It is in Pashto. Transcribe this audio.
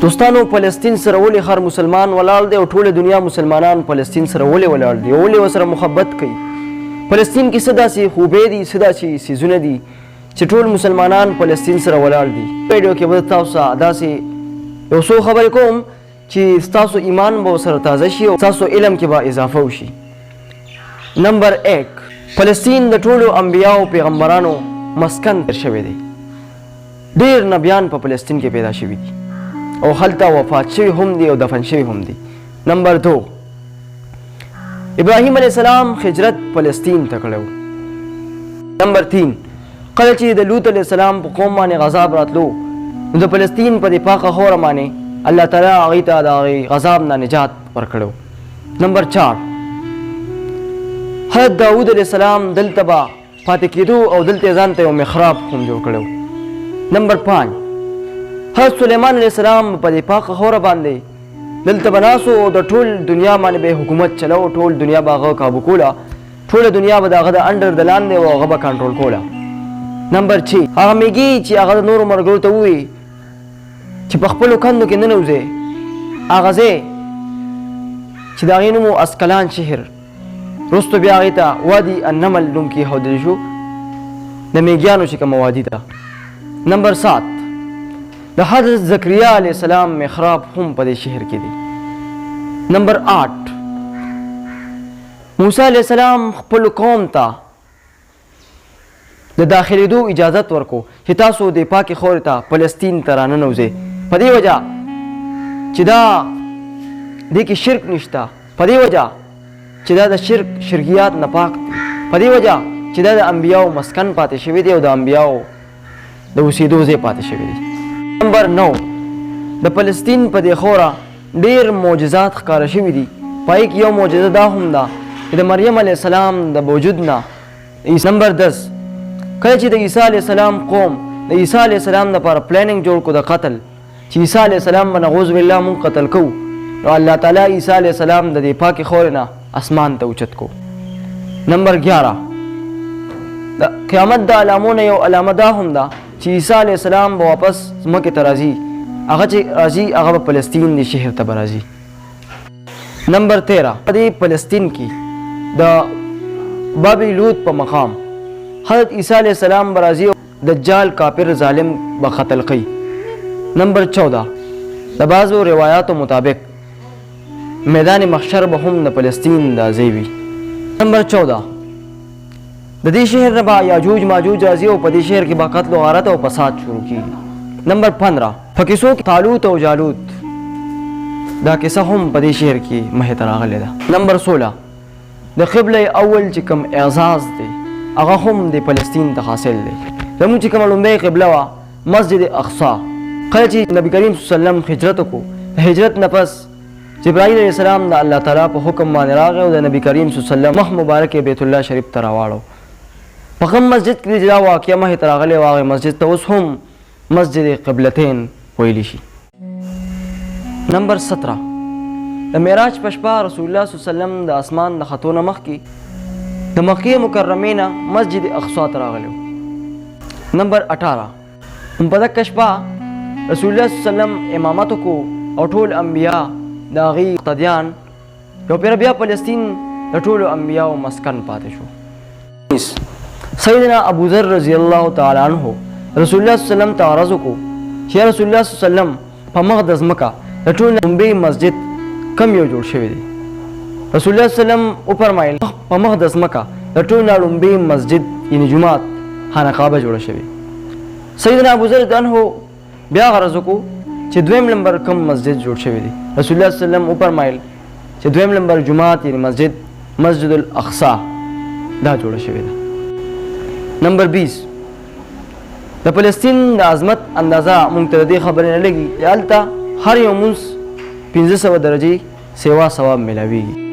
دوستانو فلسطین سره ولې هر مسلمان ولاړ دی او ټوله دنیا مسلمانان فلسطین سره ولې ولاړ دي ولې ورسره محبت کوي؟ فلسطین کې څه داسې خوبې دي څه داسې څیزونه دي چې ټول مسلمانان فلسطین سره ولاړ دي. ویډیو کې به تاسو ته داسې یو څو خبرې کوم چې ستاسو ایمان به ورسره تازه شي او ستاسو علم کې به اضافه وشي. نمبر 1، فلسطین د ټولو انبیاو پیغمبرانو مسکن تیر شوی دی. ډېر نبیان په فلسطین کې پیدا شوي دي او هلته وفات شوي هم دي او دفن شوي هم دي. نمبر 2، ابراهیم علیه السلام هجرت فلسطین ته کړی و. نمبر 3، کله چې د لوط علیه السلام په قوم باندې غضب راتلو نو د فلسطین په دې پاکه خوره باندې الله تعالی هغوی ته د هغې غضب نه نجات ورکړی. نمبر 4، حضرت داود علیه السلام دلته به پاتې کېدو او دلته یې ځان ته یو محراب هم جوړ کړی. نمبر 5، حضرت سلیمان علیه السلام په دې پاکه خوره باندې دلته به ناست او د ټول دنیا باندې به حکومت چلو، ټول دنیا به هغه کابو کوله، ټوله دنیا به د هغه د انډر د لاندې او هغه به کنټرول کوله. نمبر 6، هغه میږي چې هغه د نورو ملګرو ته ووایي چې په خپلو کندو کې ننوځئ، هغه ځای چې د هغې نوم و اسکلان شهر، وروستو بیا هغې ته وادي النمل نوم کېښودلی شو د میږیانو چې کومه وادي ده. نمبر 7، د حضرت زکریا علیه السلام محراب هم په دې شهر کې دی. نمبر 8، موسی علیه السلام خپل قوم ته د داخلېدو اجازت ورکو چې تاسو د پاکې خاورې ته فلسطین ته راننوځئ، په دې وجه چې دا دې کې شرک نشته، په دې وجه چې دا د شرکیات نه پاک دي، په دې وجه چې دا د انبیاو مسکن پاتې شوي دی او د انبیاو د اوسېدو ځای پاتې شوي دي. نمبر 9، د فلسطین په دې خوره ډېر معجزات ښکاره شوي دي. په هغې کې یو معجزه دا هم ده چې د مریم علیه السلام د وجود نه. نمبر 10، کله چې د عیسی علیه السلام قوم د عیسی علیه السلام دپاره پلاننګ جوړ کړو د قتل، چې عیسی علیه السلام به نعوذ بالله مونږ قتل کوو، نو الله تعالی عیسی علیه السلام د دې پاکې خاورې نه اسمان ته اوچت کو. نمبر 11، د قیامت د علامو نه یو علامه دا هم ده چې عیسی علیه السلام به واپس ځمکې ته راځي، هغه چې راځي هغه به فلسطین د شهر ته به راځي. نمبر 13، په دې فلسطین کې د باب لوط په مقام حضرت عیسی علیه السلام به راځي او دجال کافر ظالم به قتل کوي. نمبر 14، د بعضو روایاتو مطابق میدان محشر به هم د فلسطین دا ځای وي. نمبر 14، د دې شهر نه به یاجوج ماجوج راځي او په دې شهر کې به قتل و غارت او فساد شروع کېږي. نمبر 15، په کیسو کې طالوت او جالوت دا کیسه هم په دې شهر کې مخې ته راغلې ده. نمبر 16، د قبله اول چې کوم اعزاز دی هغه هم د فلسطین ته حاصل دی. زموږ چې کومه لومړۍ قبله وه مسجد اقصی، کله چې نبي کریم صلی الله علیه وسلم هجرت وکړو، د هجرت نه پس جبرائیل علیه السلام د الله تعالی په حکم باندې راغی او د نبي کریم صلی الله علیه وسلم مخ مبارک بیت الله شریف ته راواړو. په کوم مسجد کې چې دا واقعه مخې ته راغلې وه هغې مسجد ته اوس هم مسجد قبلتین ویلی شي. نمبر 17، د معراج په شپه رسول الله صلی الله علیه وسلم د اسمان د ختو نه مخکې د مکې مکرمې نه مسجد اقصی ته راغلی و. نمبر 18، په دغه شپه رسول الله صلی الله علیه وسلم امامت وکړو او ټول انبیا د هغې مقتدیان یو پېره بیا فلسطین د ټولو انبیاو مسکن پاتې شو. سیدنا ابو ذر رضی الله تعالی عنه رسول الله صلی الله علیه وسلم ته عرض وکړو چې رسول الله صلی الله علیه وسلم په مقدس مکه د ټولو لومړی مسجد کم یو جوړ شوی دی؟ رسول الله صلی الله علیه وسلم وفرمایل په مقدس مکه د ټولو لومړی مسجد یعنې جومات خانقاه به جوړه شوې. سیدنا ابو ذر عنه بیا عرض وکړو چې دویم نمبر کم مسجد جوړ شوی دی؟ رسول الله صلی الله علیه وسلم وفرمایل چې دویم نمبر جومات یعنې مسجد الاقصی دا جوړه شوې ده. نمبر 20، د فلسطین د عظمت اندازه مونږ ته د دې خبرې نه لګي چې هلته هر یو مونځ 1500 درجې سیوا ثواب میلاویږي.